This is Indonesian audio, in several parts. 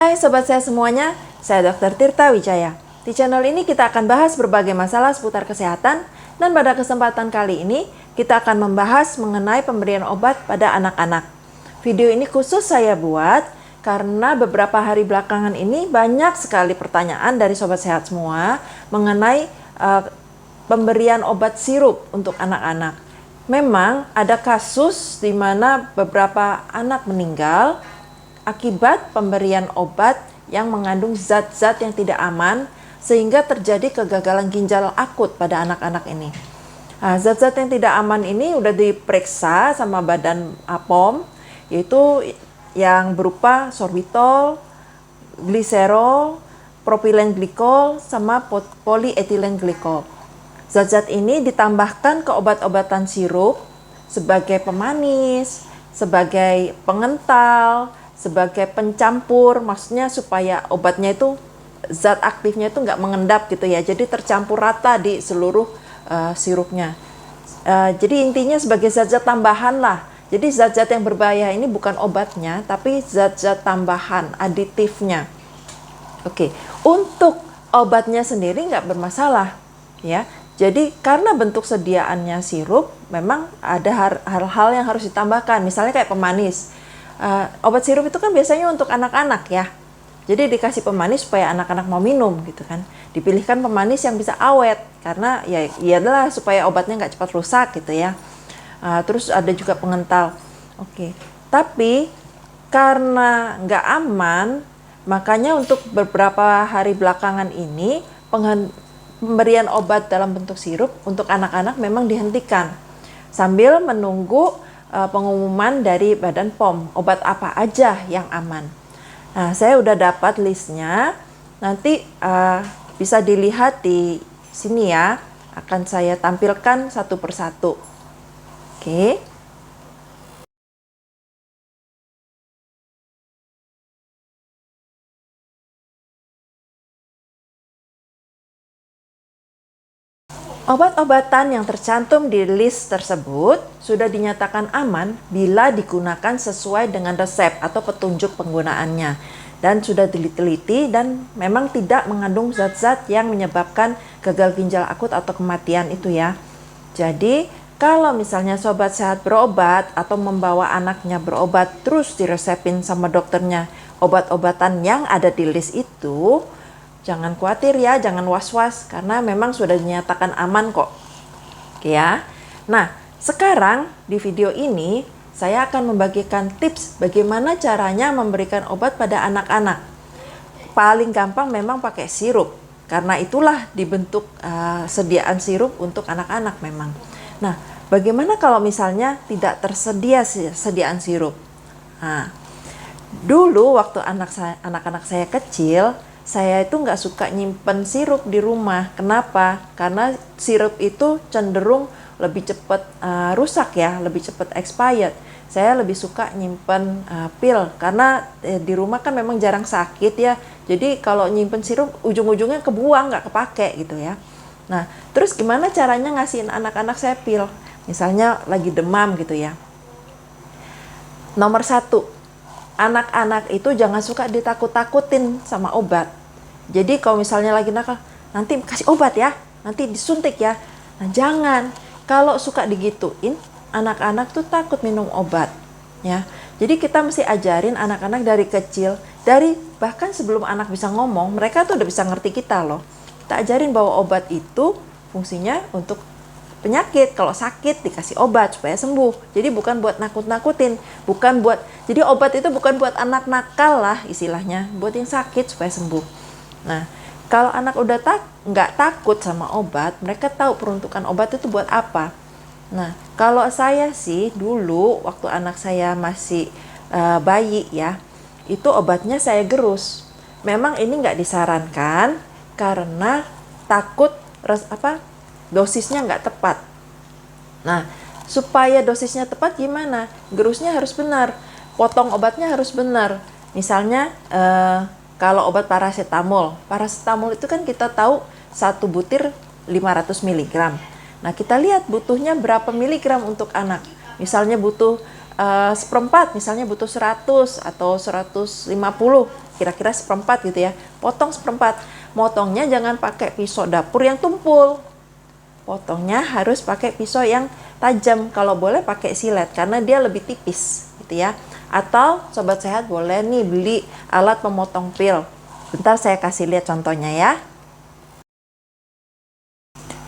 Hai sobat saya semuanya, saya Dr. Tirta Wijaya. Di channel ini kita akan bahas berbagai masalah seputar kesehatan, dan pada kesempatan kali ini kita akan membahas mengenai pemberian obat pada anak-anak. Video ini khusus saya buat karena beberapa hari belakangan ini banyak sekali pertanyaan dari sobat sehat semua mengenai pemberian obat sirup untuk anak-anak. Memang ada kasus di mana beberapa anak meninggal akibat pemberian obat yang mengandung zat-zat yang tidak aman sehingga terjadi kegagalan ginjal akut pada anak-anak ini. Zat-zat yang tidak aman ini udah diperiksa sama Badan POM, yaitu yang berupa sorbitol, gliserol, propilen glikol, sama polyethylene glikol. Zat-zat ini ditambahkan ke obat-obatan sirup sebagai pemanis, sebagai pengental, sebagai pencampur, maksudnya supaya obatnya itu zat aktifnya itu nggak mengendap gitu ya, jadi tercampur rata di seluruh sirupnya. Jadi intinya sebagai zat-zat tambahan lah. Jadi zat-zat yang berbahaya ini bukan obatnya, tapi zat-zat tambahan, aditifnya. Oke, untuk obatnya sendiri nggak bermasalah ya. Jadi karena bentuk sediaannya sirup, memang ada hal-hal yang harus ditambahkan. Misalnya kayak pemanis. Obat sirup itu kan biasanya untuk anak-anak ya. Jadi dikasih pemanis supaya anak-anak mau minum gitu kan. Dipilihkan pemanis yang bisa awet karena ya adalah supaya obatnya nggak cepat rusak gitu ya. Terus ada juga pengental. Oke. Tapi karena nggak aman, makanya untuk beberapa hari belakangan ini pemberian obat dalam bentuk sirup untuk anak-anak memang dihentikan sambil menunggu pengumuman dari Badan POM, obat apa aja yang aman. Nah, saya udah dapat listnya, nanti bisa dilihat di sini ya, akan saya tampilkan satu persatu. Oke. Obat-obatan yang tercantum di list tersebut sudah dinyatakan aman bila digunakan sesuai dengan resep atau petunjuk penggunaannya dan sudah diteliti dan memang tidak mengandung zat-zat yang menyebabkan gagal ginjal akut atau kematian itu ya. Jadi kalau misalnya sobat sehat berobat atau membawa anaknya berobat terus diresepin sama dokternya obat-obatan yang ada di list itu, jangan khawatir ya, jangan was-was karena memang sudah dinyatakan aman kok. Oke ya. Nah, sekarang di video ini saya akan membagikan tips bagaimana caranya memberikan obat pada anak-anak. Paling gampang memang pakai sirup karena itulah dibentuk sediaan sirup untuk anak-anak memang. Nah, bagaimana kalau misalnya tidak tersedia sediaan sirup? Nah, dulu waktu anak-anak saya kecil, saya itu nggak suka nyimpen sirup di rumah. Kenapa? Karena sirup itu cenderung lebih cepat rusak ya, lebih cepat expired. Saya lebih suka nyimpen pil karena di rumah kan memang jarang sakit ya. Jadi kalau nyimpen sirup ujung-ujungnya kebuang, nggak kepake gitu ya. Nah, terus gimana caranya ngasihin anak-anak saya pil? Misalnya lagi demam gitu ya. Nomor 1, anak-anak itu jangan suka ditakut-takutin sama obat. Jadi kalau misalnya lagi nakal, nanti kasih obat ya, nanti disuntik ya. Nah, jangan. Kalau suka digituin, anak-anak tuh takut minum obat ya. Jadi kita mesti ajarin anak-anak dari kecil, bahkan sebelum anak bisa ngomong, mereka tuh udah bisa ngerti kita loh. Kita ajarin bahwa obat itu fungsinya untuk penyakit. Kalau sakit dikasih obat supaya sembuh. Jadi bukan buat nakut-nakutin, jadi obat itu bukan buat anak nakal lah istilahnya, buat yang sakit supaya sembuh. Nah, kalau anak udah nggak takut sama obat, mereka tahu peruntukan obat itu buat apa. Nah, kalau saya sih dulu waktu anak saya masih bayi ya, itu obatnya saya gerus. Memang ini nggak disarankan karena takut dosisnya nggak tepat. Nah, supaya dosisnya tepat gimana? Gerusnya harus benar, potong obatnya harus benar. Misalnya kalau obat paracetamol itu kan kita tahu 1 butir 500 mg. Nah, kita lihat butuhnya berapa miligram untuk anak. Misalnya butuh 1/4, misalnya butuh 100 atau 150. kira-kira seperempat gitu ya. Potong seperempat. Motongnya jangan pakai pisau dapur yang tumpul. Potongnya harus pakai pisau yang tajam. Kalau boleh pakai silet karena dia lebih tipis gitu ya. Atau sobat sehat boleh nih beli alat pemotong pil. Bentar saya kasih lihat contohnya ya.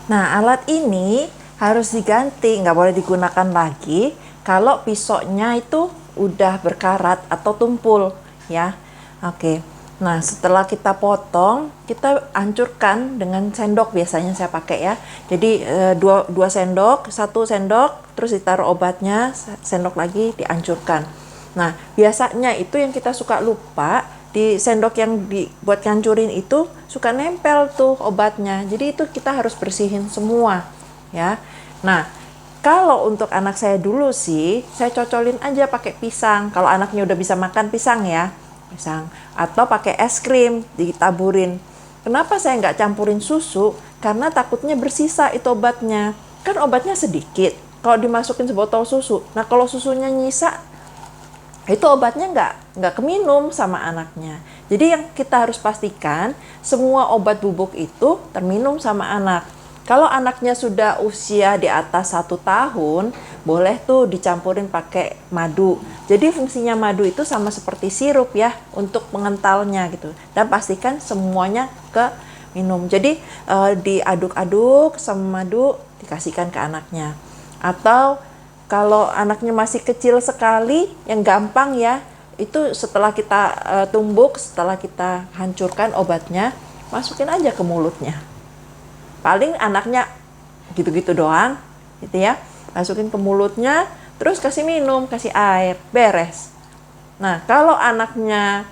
Nah, alat ini harus diganti, nggak boleh digunakan lagi kalau pisaunya itu udah berkarat atau tumpul ya. Oke. Nah, setelah kita potong, kita hancurkan dengan sendok, biasanya saya pakai ya. Jadi dua sendok, 1 sendok, terus ditaruh obatnya, sendok lagi dihancurkan. Nah, biasanya itu yang kita suka lupa, di sendok yang dibuat ngancurin itu suka nempel tuh obatnya. Jadi itu kita harus bersihin semua ya. Nah, kalau untuk anak saya dulu sih, saya cocolin aja pakai pisang. Kalau anaknya udah bisa makan pisang ya, pisang. Atau pakai es krim ditaburin. Kenapa saya nggak campurin susu? Karena takutnya bersisa itu obatnya. Kan obatnya sedikit. Kalau dimasukin sebotol susu, nah kalau susunya nyisa, itu obatnya nggak keminum sama anaknya. Jadi yang kita harus pastikan semua obat bubuk itu terminum sama anak. Kalau anaknya sudah usia di atas 1 tahun, boleh tuh dicampurin pakai madu. Jadi fungsinya madu itu sama seperti sirup ya, untuk pengentalnya gitu. Dan pastikan semuanya ke minum. Jadi diaduk-aduk sama madu, dikasihkan ke anaknya. Atau kalau anaknya masih kecil sekali, yang gampang ya, itu setelah kita tumbuk, setelah kita hancurkan obatnya, masukin aja ke mulutnya. Paling anaknya gitu-gitu doang, gitu ya. Masukin ke mulutnya, terus kasih minum, kasih air, beres. Nah, kalau anaknya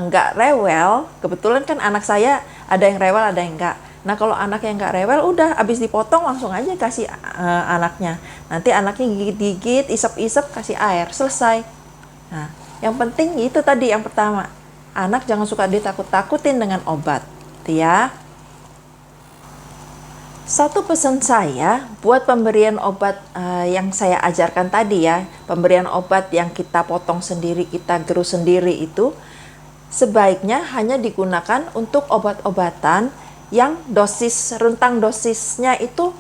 nggak rewel, kebetulan kan anak saya ada yang rewel, ada yang enggak. Nah, kalau anak yang nggak rewel, udah habis dipotong langsung aja kasih anaknya. Nanti anaknya gigit-gigit, isep-isep, kasih air, selesai. Nah, yang penting itu tadi yang pertama, anak jangan suka ditakut-takutin dengan obat, gitu ya. Satu pesan saya buat pemberian obat yang saya ajarkan tadi ya, pemberian obat yang kita potong sendiri, kita gerus sendiri itu, sebaiknya hanya digunakan untuk obat-obatan yang rentang dosisnya itu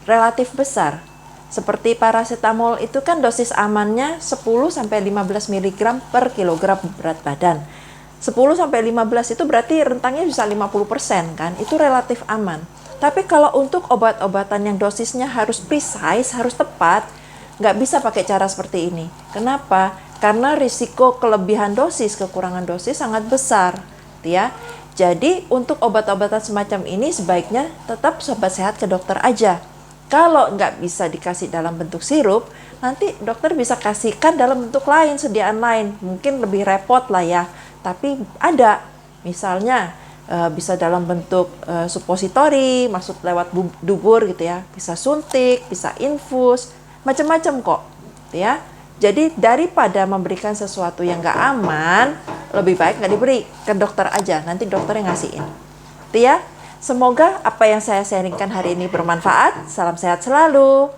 relatif besar. Seperti paracetamol itu kan dosis amannya 10-15 mg per kilogram berat badan. 10-15 itu berarti rentangnya bisa 50% kan, itu relatif aman. Tapi kalau untuk obat-obatan yang dosisnya harus precise, harus tepat, nggak bisa pakai cara seperti ini. Kenapa? Karena risiko kelebihan dosis, kekurangan dosis sangat besar, ya. Jadi untuk obat-obatan semacam ini sebaiknya tetap sobat sehat ke dokter aja. Kalau nggak bisa dikasih dalam bentuk sirup, nanti dokter bisa kasihkan dalam bentuk lain, sediaan lain. Mungkin lebih repot lah ya, tapi ada. Misalnya bisa dalam bentuk supositori, masuk lewat dubur gitu ya. Bisa suntik, bisa infus, macam-macam kok. Gitu ya. Jadi daripada memberikan sesuatu yang nggak aman, lebih baik nggak diberi, ke dokter aja. Nanti dokter yang ngasihin. Gitu ya. Semoga apa yang saya sharingkan hari ini bermanfaat. Salam sehat selalu.